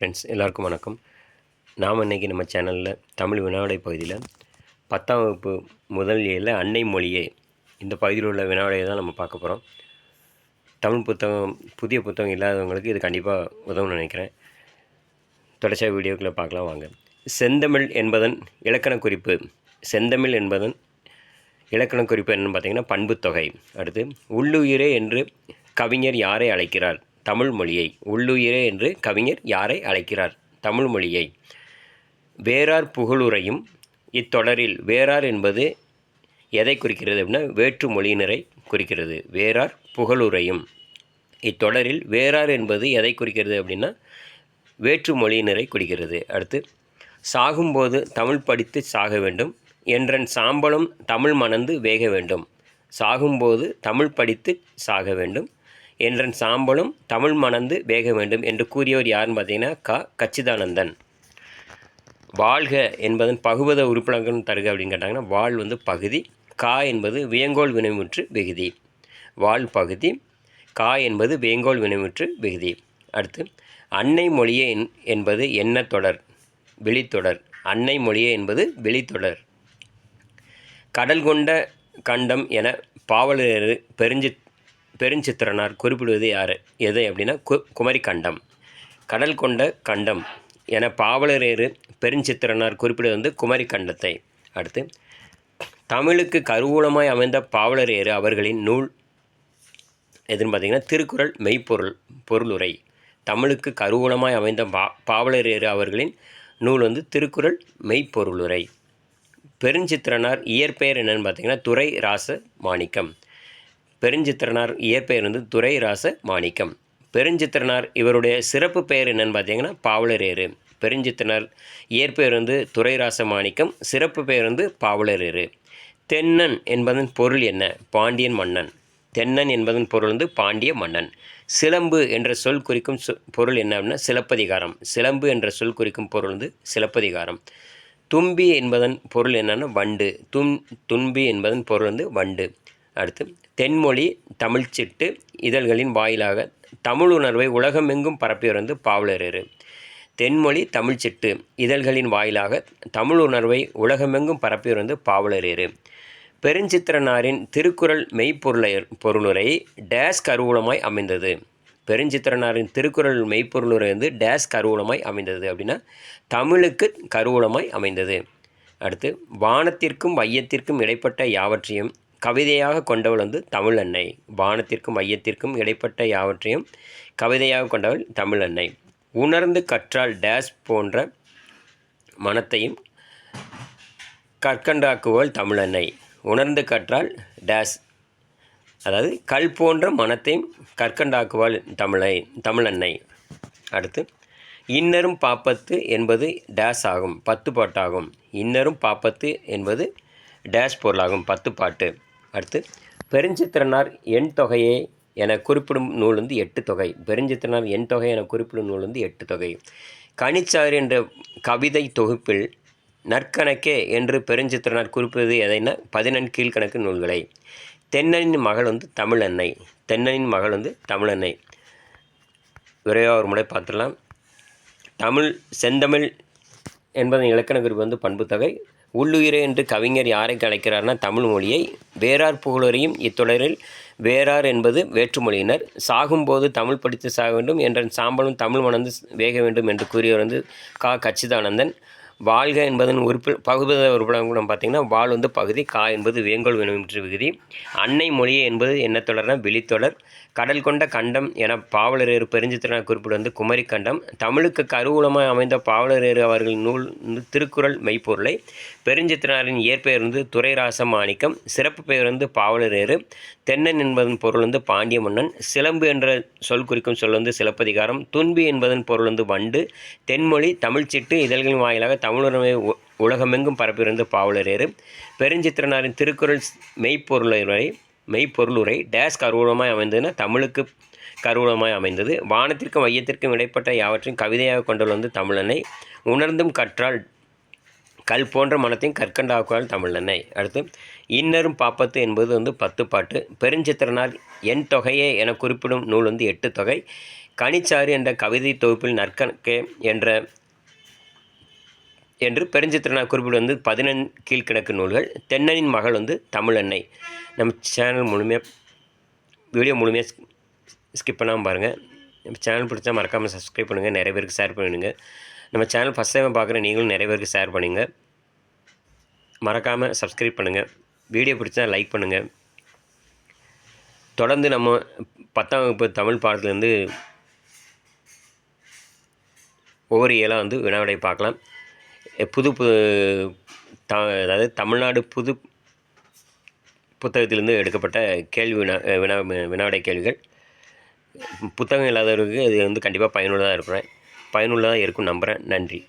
Friends எல்லாருக்கும் வணக்கம். நாம் இன்றைக்கி நம்ம சேனலில் தமிழ் வினாவிடை பகுதியில் 10ஆம் வகுப்பு முதல் ஏழில் அன்னை மொழியே இந்த பகுதியில் உள்ள வினாவிடையை தான் நம்ம பார்க்க போகிறோம். தமிழ் புத்தகம் புதிய புத்தகம் இல்லாதவங்களுக்கு இது கண்டிப்பாக உதவும்னு நினைக்கிறேன். தொடர்ச்சியாக வீடியோக்களை பார்க்கலாம் வாங்க. செந்தமிழ் என்பதன் இலக்கண குறிப்பு. செந்தமிழ் என்பதன் இலக்கண குறிப்பு என்னென்னு பார்த்தீங்கன்னா பண்புத்தொகை. அடுத்து உள்ளுயிரே என்று கவிஞர் யாரை அழைக்கிறார்? தமிழ் மொழியை. உள்ளுயிரே என்று கவிஞர் யாரை அழைக்கிறார்? தமிழ் மொழியை. வேறார் புகழுரையும். இத்தொடரில் வேறார் என்பது எதை குறிக்கிறது அப்படின்னா வேற்று மொழியினரை குறிக்கிறது. வேறார் புகழுரையும். இத்தொடரில் வேறார் என்பது எதை குறிக்கிறது அப்படின்னா வேற்று மொழியினரை குறிக்கிறது. அடுத்து சாகும்போது தமிழ் படித்து சாக வேண்டும் என்றன் சாம்பலும் தமிழ் மணந்து வேக வேண்டும். சாகும்போது தமிழ் படித்து சாக வேண்டும் என்றன் சாம்பலும் தமிழ் மணந்து வேக வேண்டும் என்று கூறியவர் யாருன்னு பார்த்தீங்கன்னா கச்சிதானந்தன். வாழ்க என்பதன் பகுபத உறுப்பினர்கள் தருக அப்படின்னு கேட்டாங்கன்னா வாழ் பகுதி, கா என்பது வியங்கோல் வினைமுற்று விகுதி. வாழ் பகுதி, கா என்பது வியங்கோல் வினைமுற்று விகுதி. அடுத்து அன்னை மொழியே என்பது என்ன தொடர்? விழித்தொடர். அன்னை மொழியே என்பது விழித்தொடர். கடல் கொண்ட கண்டம் என பாவலர் பெருஞ்சித்திரனார் குறிப்பிடுவது எது அப்படின்னா குமரி கண்டம். கடல் கொண்ட கண்டம் என பாவலரேறு பெருஞ்சித்திரனார் குறிப்பிடுவது குமரி கண்டத்தை. அடுத்து தமிழுக்கு கருவூலமாய் அமைந்த பாவலரேறு அவர்களின் நூல் எதுன்னு பார்த்தீங்கன்னா திருக்குறள் பொருளுரை. தமிழுக்கு கருவூலமாய் அமைந்த பாவலரேறு அவர்களின் நூல் திருக்குறள் மெய்ப்பொருளுரை. பெருஞ்சித்திரனார் இயற்பெயர் என்னன்னு பார்த்தீங்கன்னா துரை ராச மாணிக்கம். பெருஞ்சித்திரனார் இயற்பெயர் துரை ராச மாணிக்கம். பெருஞ்சித்திரனார் இவருடைய சிறப்பு பெயர் என்னன்னு பார்த்தீங்கன்னா பாவலரேறு. பெருஞ்சித்திரனார் இயற்பெயர் துரை ராச மாணிக்கம். சிறப்பு பெயர் பாவலரேறு. தென்னன் என்பதன் பொருள் என்ன? பாண்டியன் மன்னன். தென்னன் என்பதன் பொருள் பாண்டிய மன்னன். சிலம்பு என்ற சொல் குறிக்கும் பொருள் என்ன அப்படின்னா சிலப்பதிகாரம். சிலம்பு என்ற சொல் குறிக்கும் பொருள் சிலப்பதிகாரம். தும்பி என்பதன் பொருள் என்னன்னா வண்டு. தும்பி என்பதன் பொருள் வண்டு. அடுத்து தென்மொழி தமிழ்ச்சிட்டு இதழ்களின் வாயிலாக தமிழ் உணர்வை உலகமெங்கும் பரப்பியவர் பாவலரேறு. தென்மொழி தமிழ்ச்சிட்டு இதழ்களின் வாயிலாக தமிழ் உணர்வை உலகமெங்கும் பரப்பியவர் பாவலரேறு. பெருஞ்சித்திரனாரின் திருக்குறள் மெய்ப்பொருளுரை டேஸ் கருவூலமாய் அமைந்தது. பெருஞ்சித்திரனாரின் திருக்குறள் மெய்ப்பொருளுரை டேஸ் கருவூலமாய் அமைந்தது அப்படின்னா தமிழுக்கு கருவூலமாய் அமைந்தது. அடுத்து வானத்திற்கும் வையத்திற்கும் இடைப்பட்ட யாவற்றையும் கவிதையாக கொண்டவள் தமிழன்னை. வானத்திற்கும் மையத்திற்கும் இடைப்பட்ட யாவற்றையும் கவிதையாக கொண்டவள் தமிழன்னை. உணர்ந்து கற்றால் டேஸ் போன்ற மனத்தையும் கற்கண்டாக்குவள் தமிழன்னை. உணர்ந்து கற்றால் டேஸ் அதாவது கல் போன்ற மனத்தையும் கற்கண்டாக்குவள் தமிழன்னை. அடுத்து இன்னரும் பாப்பத்து என்பது டேஸ் ஆகும் 10 பாட்டாகும். இன்னரும் பாப்பத்து என்பது டேஸ் பொருளாகும் 10 பாட்டு. அடுத்து பெருஞ்சித்திரனார் எண் தொகையே என குறிப்பிடும் நூல் 8 தொகை. பெருஞ்சித்திரனார் எண் தொகை என குறிப்பிடும் நூல் 8 தொகை. கனிச்சாறு என்ற கவிதை தொகுப்பில் நற்கணக்கே என்று பெருஞ்சித்திரனார் குறிப்பிடுவது எதைன்னா 14 கீழ்கணக்கு நூல்களை. தென்னனின் மகள் தமிழன்னை. தென்னனின் மகள் தமிழன்னை. விரைவாக ஒரு முறை பார்த்துடலாம். செந்தமிழ் என்பதன் இலக்கண குறிப்பு பண்புத்தொகை. உள்ளுயிரே என்று கவிஞர் யாரை அழைக்கிறார்னா தமிழ் மொழியை. வேறார் புகழுரையும். இத்தொடரில் வேறார் என்பது வேற்றுமொழியினர். சாகும்போது தமிழ் படித்து சாக வேண்டும் என்றன் சாம்பலும் தமிழ் மணந்து வேக வேண்டும் என்று கூறியவர் கச்சிதானந்தன். வாழ்க என்பதன் பகுபத உறுப்பினர் பார்த்திங்கன்னா வாழ் பகுதி, கா என்பது வேங்கோல் வினைமுற்று விகுதி. அன்னை மொழியே என்பது என்ன தொடர்னா விழித்தொடர். கடல் கொண்ட கண்டம் என பாவலரேறு பெருஞ்சித்திரனார் குறிப்பிடு குமரி கண்டம். தமிழுக்கு கருவூலமாய் அமைந்த பாவலரேறு அவர்களின் நூல் திருக்குறள் மெய்ப்பொருளை. பெருஞ்சித்திரனாரின் இயற்பெயர் துரை ராச மாணிக்கம். சிறப்பு பெயர் பாவலரேறு. தென்னன் என்பதன் பொருள் பாண்டிய மன்னன். சிலம்பு என்ற சொல் குறிக்கும் சொல் சிலப்பதிகாரம். துன்பி என்பதன் பொருள் வண்டு. தென்மொழி தமிழ்ச்சிட்டு இதழ்களின் வாயிலாக தமிழுணர்வை உலகமெங்கும் பரப்பியிருந்த பாவலரேறு. பெருஞ்சித்திரனாரின் திருக்குறள் மெய்ப்பொருளுரை டேஸ் கருவூலமாய் அமைந்ததுன்னா தமிழுக்கு கருவூலமாய் அமைந்தது. வானத்திற்கும் மையத்திற்கும் இடைப்பட்ட யாவற்றையும் கவிதையாக கொண்டுள்ள தமிழன்னை. உணர்ந்தும் கற்றால் கல் போன்ற மனத்தையும் கற்கண்டாக்குவாள் தமிழன்னை. அடுத்து இன்னரும் பாப்பத்து என்பது 10 பாட்டு. பெருஞ்சித்திரனார் எண் தொகையே என குறிப்பிடும் நூல் 8 தொகை. கனிச்சாறு என்ற கவிதை தொகுப்பில் நற்கணக்கே என்று பெருஞ்சித்திரனார் குறிப்பிட்டு வந்து 11 கீழ்க்கணக்கு நூல்கள். தென்னனின் மகள் வந்து தமிழன்னை. நம்ம சேனல் வீடியோ முழுமையாக ஸ்கிப் பண்ணாமல் பாருங்கள். நம்ம சேனல் பிடிச்சா மறக்காமல் சப்ஸ்கிரைப் பண்ணுங்கள், நிறைய பேருக்கு ஷேர் பண்ணிடுங்க. நம்ம சேனல் ஃபஸ்ட் டைம் பார்க்குற நீங்களும் நிறைய பேருக்கு ஷேர் பண்ணுங்கள். மறக்காமல் சப்ஸ்கிரைப் பண்ணுங்கள். வீடியோ பிடிச்சா லைக் பண்ணுங்கள். தொடர்ந்து நம்ம 10ஆம் வகுப்பு தமிழ் பாடத்துலேருந்து ஒவ்வொரு இயலாக வந்து வினாவிடை பார்க்கலாம். அதாவது தமிழ்நாடு புது புத்தகத்திலிருந்து எடுக்கப்பட்ட கேள்வி வினாவிடை கேள்விகள். புத்தகம் இல்லாதவர்களுக்கு இது வந்து கண்டிப்பாக பயனுள்ளதாக இருக்கும் நம்புகிறேன். நன்றி.